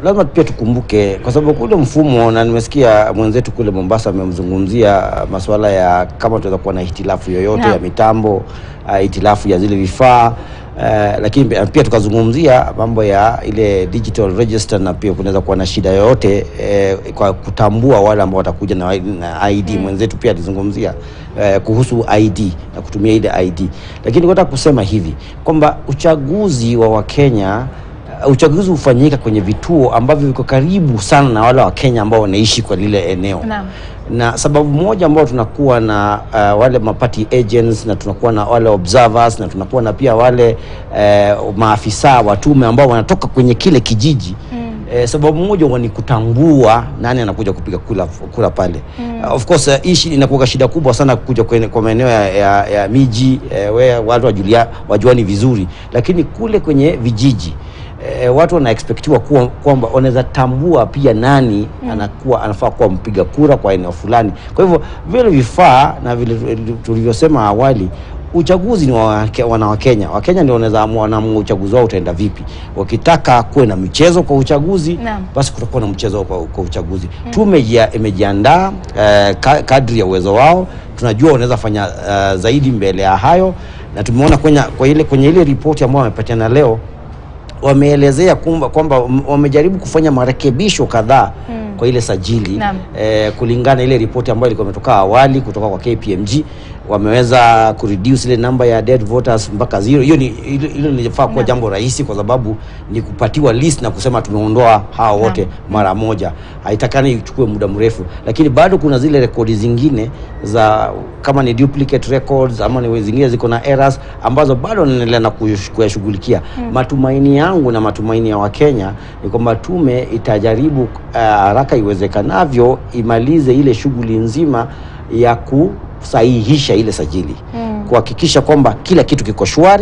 Lazima pia tukumbuke kwa sababu kule mfumo, na nimesikia mwenzetu kule Mombasa amemzungumzia masuala ya kama tunaweza kuwa na hitilafu yoyote ya mitambo, hitilafu ya zile vifaa, lakini pia tukazungumzia mambo ya ile digital register, na pia kunaweza kuwa na shida yoyote kwa kutambua wale ambao watakuja na ID. Mwenzetu pia alizungumzia kuhusu ID na kutumia ile ID. Lakini nataka kusema hivi kwamba uchaguzi wa Wakenya, uchaguzi ufanyika kwenye vituo ambavyo viko karibu sana na wale wa Kenya ambao wanaishi kwa lile eneo. Na sababu moja ambao tunakuwa na wale party agents, na tunakuwa na wale observers, na tunakuwa na pia wale maafisa wa tume ambao wanatoka kwenye kile kijiji. Sababu moja ni kutambua nani anakuja kupiga kura pale. Of course ishi inakuwa shida kubwa sana kuja kwa maeneo ya miji watu wajuani vizuri, lakini kule kwenye vijiji watu wanaexpectiwa kwamba wanaweza tambua pia nani anafaa kuwa mpiga kura kwa eneo fulani. Kwa hivyo vile vifaa, na vile tulivyosema awali, uchaguzi ni wa Kenya. Wakenya ndio wanaweza amua uchaguzi wao utaenda vipi. Wakitaka kuwe na michezo kwa uchaguzi, basi kutakuwa na mchezo kwa uchaguzi. Tume imejiandaa kadri ya uwezo wao. Tunajua wanaweza fanya zaidi mbele ya hayo, na tumeona kwenye ile ripoti ambayo wamepatiana leo, wameelezea kwamba wamejaribu kufanya marekebisho kadhaa kwa ile sajili kulingana ile ripoti ambayo ilikuwa imetoka awali kutoka kwa KPMG. Wameweza kureduce ile namba ya dead voters mpaka 0. Hiyo linafaa kuwa jambo rahisi, kwa sababu ni kupatiwa list na kusema tumeondoa hao wote mara moja. Haitakani ichukue muda mrefu, lakini bado kuna zile rekodi zingine za kama ni duplicate records ama ni zingine ziko na errors ambazo bado wanaendelea na kuyashughulikia. Matumaini yangu na matumaini ya Wakenya ni kwamba tume itajaribu haraka iwezekanavyo imalize ile shughuli nzima ya kusahihisha ile sajili, kuhakikisha kwamba kila kitu kiko shwari.